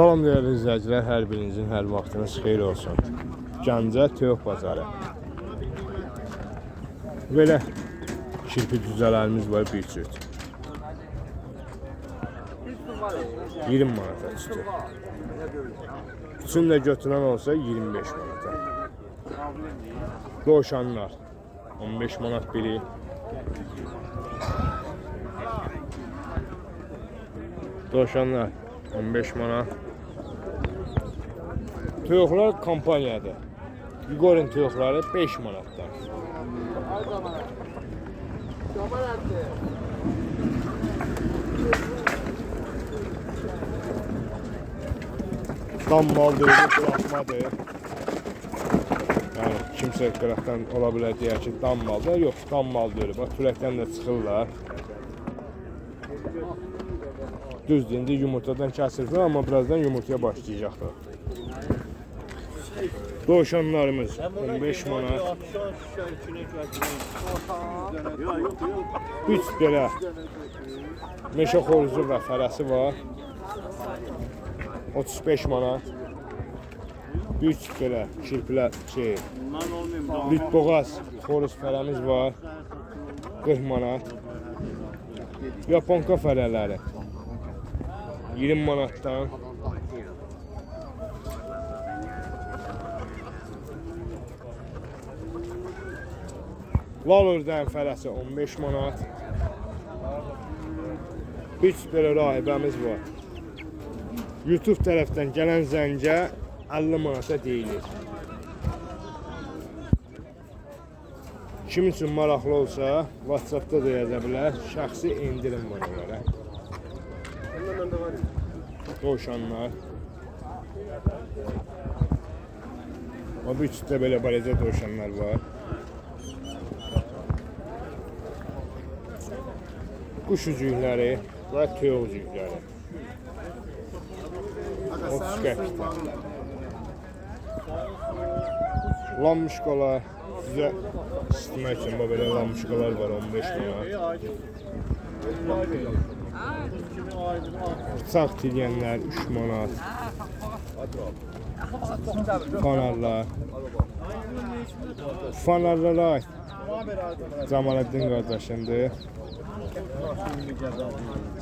Salam değerli izləyicilər, hər birinizin hər vaxtınız xeyir olsun. Gəncə Toyuq bazarı. Belə kirpi cüzələrimiz var, bir cüt. 20 manata çıxır. Üçün də götürən olsa 25 manata. Dovşanlar 15 manat biri. Dovşanlar 15 manat. Toyuqlar kampaniyadır. Igor'un toyuqları 5 manatdan. Tam maldır, bırakmadır. Yani kimsə qıraqdan ola bilər deyər ki, tam maldır. Yox, tam mal deyir. Bax, tüləkdən də çıxırlar. Düzdür, indi yumurtadan kəsirlər, amma birazdan yumurtaya başlayacaqlar. Dovşanlarımız 15 manat. 3 belə meşə xoruzu və fərəsi var. 35 manat. 3 belə kirpilər lütboğaz xoruz fərəmiz var. 40 manat. Yaponka fərələri 20 manatdan. Lalurdan fərəsi 15 manat. 3 belə rahibəmiz var. YouTube tərəfdən gələn zəncə 50 manata deyilir. Kim üçün maraqlı olsa, WhatsApp'da da yaza bilər. Şəxsi indirim var onlara. Dovşanlar. O bir çütdə belə balaca dovşanlar var. Kuş üzükləri və toyuq üzükləri. 30 qəpikdən. Lammışqalar sizə isitmək üçün belə lammışqalar var 15 manat. Bıçaq tiryənlər 3 manat. Fanarlar. Fanarlara Camaləddin qardaşındır.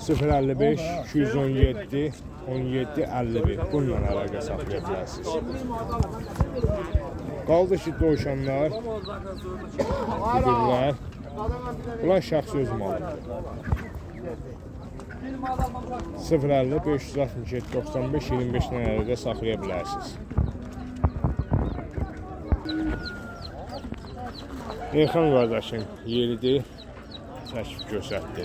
055 217 17 51. Bununla əlaqə saxlaya bilərsiniz. Qaldı ki, dovşanlar, müdürlər. Bunlar şəxsi öz malı. 050 567 95 25-dən əlaqə saxlaya bilərsiniz. Elxan qardaşın yeridir. Çəkib göstərdi.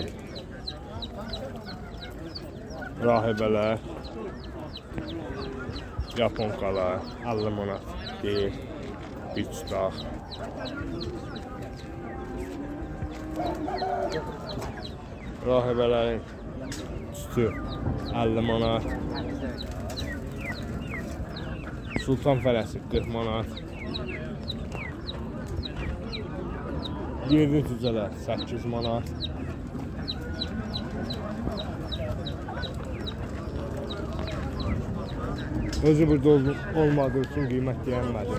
Rahibələr, yaponkalar 50 manat deyil. Bir tutaq. Rahibələrin tutu 50 manat. Sultan fərəsi 40 manat. Yerli cücələr 8 manat. Özü burada olmadığı üçün qiymət deyilmədi.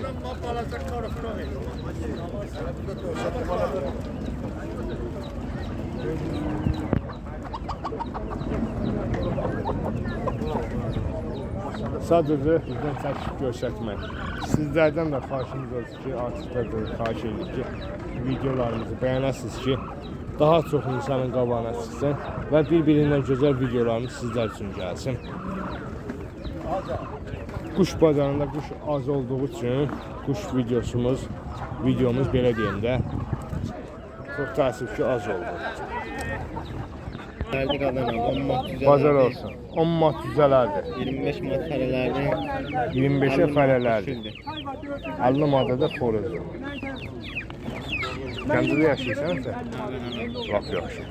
Sadəcə bizdən çəkib göstərmək. Sizlərdən də xahişimiz olsun ki, artıqda xahiş edirik ki, videolarımızı bəyənəsiniz ki, daha çox insanın qabağına çıxsın və bir-birindən gözəl videolarımız sizlər üçün gəlsin. Kuş bazarında kuş az olduğu üçün kuş videomuz belə deyim də çox təəssüf ki az oldu. Bazar olsun. 10 manat cüzələrdir. 25 manat fərələrdir. 25'e fərələrdir. 50 manata da xoruzdur. Gəncədə yaşayırsan sən? Lap yaxşı.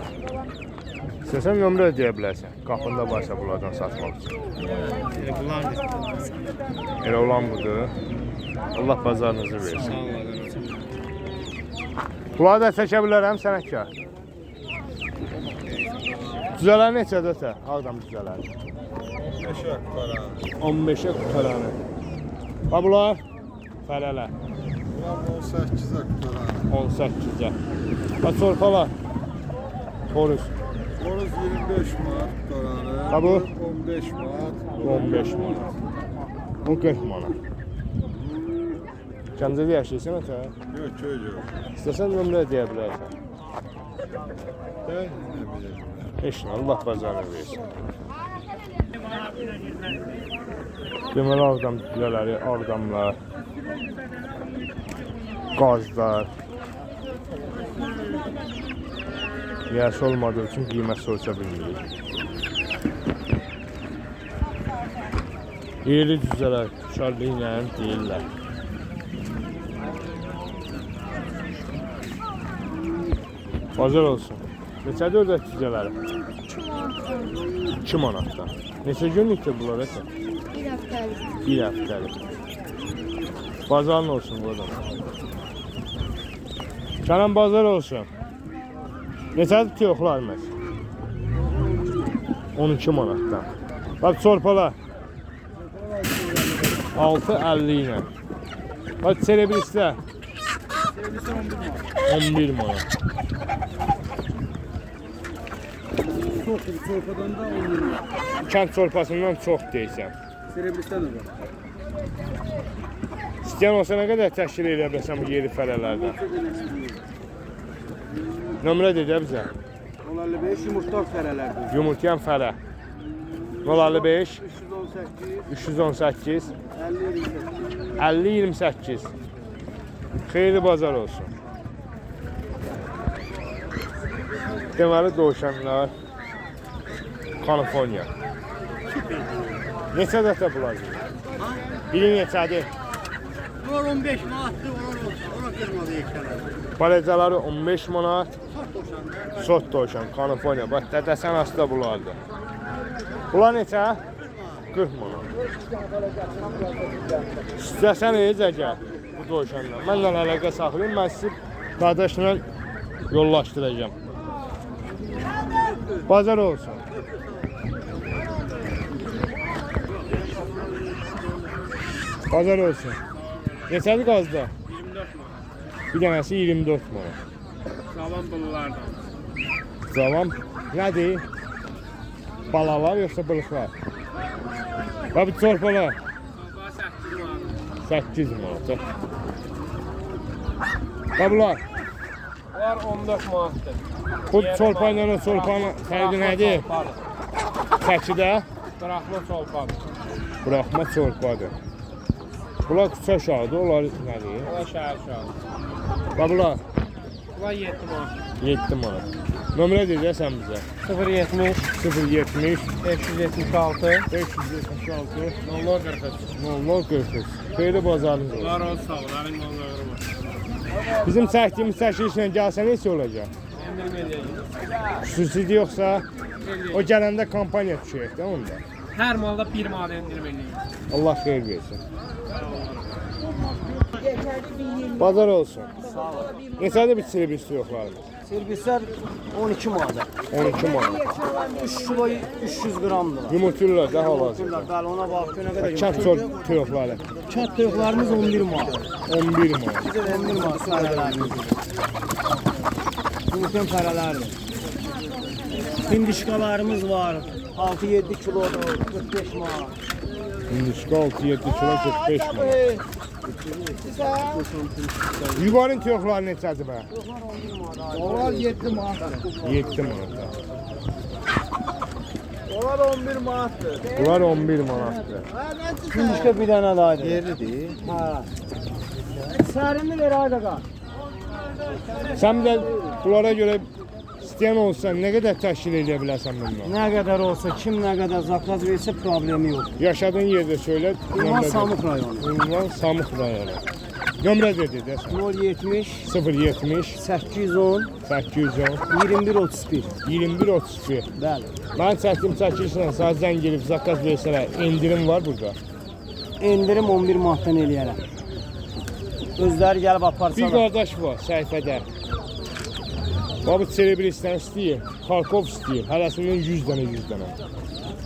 İstəsən nömrə deyə bilərsən. Qapında varsa bunlardan satmaq üçün. Bunlardır. Elə olan budur. Allah bazarınızı versin. Bunları da çəkə bilərəm sənətkar. Cüzələr neçədir sən? Ağdam cüzələri. 15'e para. 15'e qutaranı. Ha bunlar? Fərələr. Ulan 18'e para. 18'e. Ha çorpalar? Xoruz. Oruz 25 manat dolanı. Ha bu? 15 manat. 15 manat. Bu 40 manat. Gəncədə yaşayırsan ata? Yok köy yok. İstəsən nömrə deyə bilərsən. Ben ne bileyim. Heç nə, Allah bazarını versin. Deməli Ağdam cüzələri, Ağdamlar, qazlar. Yaş olmadığı üçün qiymət soruşa bilmirik. Yerli cüzələr şarlı ilə deyirlər. Bazar olsun. Neçədir ördək cüzələri? 2 manatdan. Neçə günlükdür bunlar ətə? Bir haftalık. Bir həftəlik. Bazarın olsun bu adam. Kənan bazar olsun. Neçədir tiyoxlarımız? 12 manatdan. Bak çorpalar. 6.50 ilə. Bak serebrislər. 11 manat. Çok çorpadan da 10 lira. Kənd çorpasından çox deyirsən. Serebristan da var. İstəyən olsa nə qədər təşkil edə bilsən bu yeri fərələrdən? Nömrə dedə bizə. 55 yumurta fərələrdir. Yumurtayan fərə. 055 318 318 50 50-28. Xeyirli bazar olsun. Deməli dovşanlar Kaliforniya. Neçə dəfə bulacaq? Biri neçədir? Var 15 manatdır, ona kırmadı ekşələr. Balacaları 15 manat. Sot dovşan, Kaliforniya. Bax, dədəsən asda bulardı. Bunlar neçə? 40 manat. İstəsən necə bu dovşandan. Mənlə əlaqə saxlayın, mən sizi qardaşla yollaşdıracağım. Bazar olsun. Bazar olsun. Neçədir qazda? 24 manat. Bir dənəsi 24 manat. Salam bululardan. Cavan nədir? Balalar yoxsa balıqlar? Və bu çorpalar? Sabah 8 manat. 8 manat. Və bunlar? Var 14 manatdır. Bu çorpa ilə o çorpanın fərqi nədir? Çəkidə Qıraqlı çolpadır. buraxma çorpadır. Bunlar küçə uşaqdır, onlar nədir? O da şəhər uşağı. Və bunlar? Bunlar 7 manat. 7 manat. Nömrə deyəcəksən bizə? 070 070 576 576 00 43. 0043. Xeyli bazarınız olsun. Var olsun, sağ ol. Əlim onları var. Bizim çəkdiyimiz çəkilişlə gəlsən heç olacaq? Endirim eləyəcək. Xüsusidir yoxsa o gələndə kampaniya düşəcək də onda. Hər malda 1 manat endirim eləyəcək. Allah xeyir versin. Bazar olsun. Neçədir bir çilibis yoxlarımız? Servisler 12 manat. 12 manat. 3 kilo 300 gramdır. Yumurtullar da hal-hazırda. Bəli, ona bax ne kadar Kənd toyuqları Çat toyuqlarımız 11 manat. 11 manat. 11 manat fərələrimiz. Yumurtan fərələrdir. Hindişkalarımız var. 6-7 kilodur, 45 manat. Hindişka 6-7 kilo 45 manat. Yuvarın toyuqları neçədir bə? Onlar 7 manat. 7 manat. Onlar 11 manatdır. Bunlar 11 manatdır. Hindişka bir dənə daha idi. Yerlidir. Hə. Sərini ver aydaqa. Sən bir də bunlara görə istəyən olsan nə qədər təşkil edə bilərsən bundan? Nə qədər olsa, kim nə qədər zakaz versə problemi yox. Yaşadığın yerdə söylə. Ünvan Samıq rayonu. Ünvan Samıq rayonu. Nömrə dedi desən. 070 070 810 810 21 31. 21 31. Bəli. Mən çəkdim çəkilişlə sağ zəng gelib zakaz versələr, endirim var burada. Endirim 11 manatdan eləyərəm. Özləri gəlib Bir aparsalar. qardaş var səhifədə. Babu Serebristan istəyir, Kharkov istəyir. Hərəsindən 100 dənə, 100 dənə.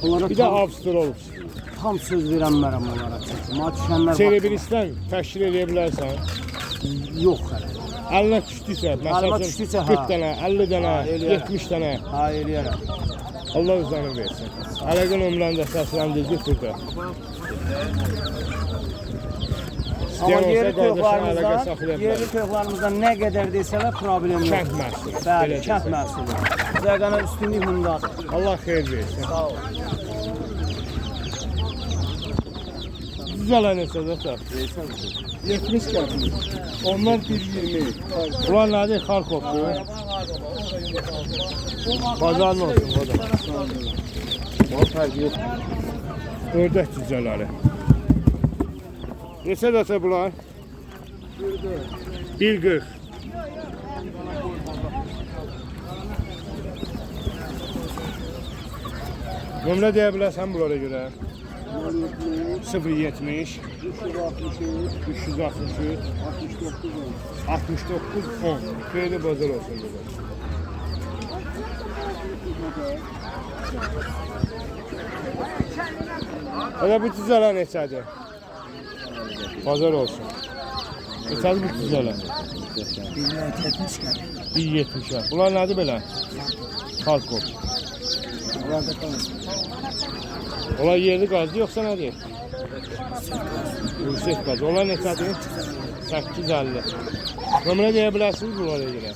Bunlara Bir də tam, Avstralov istəyir. tam söz verənmərəm onlara. Ma düşənlər Serebristan təşkil edə bilərsən. yox hələ. Əlinə düşdüsə, Əlimə məsələn düşdüsə, 40 ha. dənə, 50 dənə, Ha, eləyərəm. 70 dənə. Ha, eləyərəm. Allah uzanı versin. Əlaqə nömrəni də səsləndirdik burada. Amma İstəyən olsa yerli qardaşına əlaqə toyuqlarımızdan, saxlaya yerli bilər. toyuqlarımızdan nə qədər desələr problem yox. Kənd məhsulu. Bəli, belə kənd desək. məhsulu. Zəqana üstünlük bundadır. Allah xeyir versin. Sağ ol. Düzələ neçə zaten? 70 qəpik. Onlar 1.20. Ulan nədir? Xarkovdur. Bazarın olsun o da. Mal fərqi yox. Ördək cücələri. Neçə dəfə bunlar? 1.40. Nömrə deyə bilərsən bunlara görə? 070 363 69 10. Xeyli bazar olsun burada. Hələ bu cüzələr neçədir? Bazar olsun. Neçədir bu cüzələr? 1.70'ə. Bunlar nədir belə? Kharkov. Onlar yerli qazdı yoxsa nədir? Yüksək qaz. Onlar neçədir? 850. Nömrə deyə bilərsiniz bunlara görə?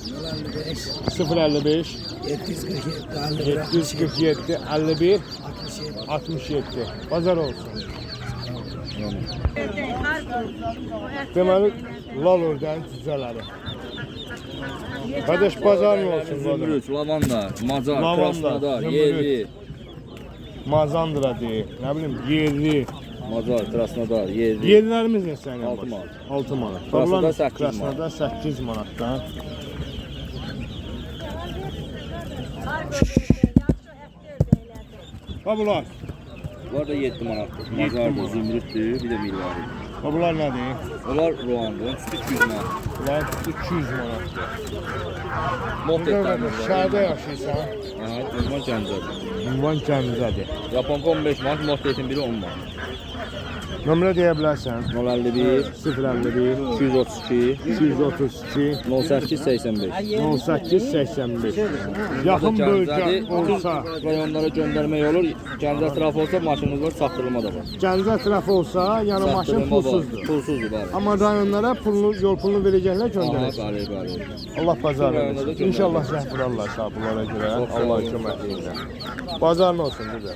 055 747 51 67. Bazar olsun. Deməli, lal ördəyin cüzələri. Qardaş, bazarın olsun. Zümrüt, lavanda, macar, Lavanda, krasnodar, zümrüt. yerli, Mazandıra deyil, nə bilim, yerli. macar, krasnodar, yerli. Yerlilərimiz neçə ilə? 6 manat. 6 manat. Krasnodar Babılar 8 manat. Krasnodar 8 manatdan. Babılar, Bunlar da 7 manatdır. 7 Macardır, manat. zümrütdür, bir də milvari. babılar nədir? Onlar Ruandır, süt 200 manat. Bunlar 200 manatdır. Mot Burada etlərdir. şəhərdə yaşayırsan, Aha, bunlar Gəncədir. ünvan Gəncədir. Yaponka 15 manat, mot etin biri 10 manat. Nömrə deyə bilərsən? 051, 051 232, 232 08, 85. 18 85. Yaxın bölgə olsa, Rayonlara göndərmək olur. Gəncə ətrafı olsa maşınımız var, çatdırılma da var. Gəncə ətrafı olsa, yəni maşın Çatdırılma var, pulsuzdur. pulsuzdur, bəli. Amma rayonlara pulunu, yol pulunu verəcəklər Aha, göndərəcək. bəli, bəli. Allah bazarını Rayonda da versin. göndərəcək. İnşallah zəhv vurarlar bunlara görə. Çox sağ Allah olun. kömək edir. Bazarın olsun bizə.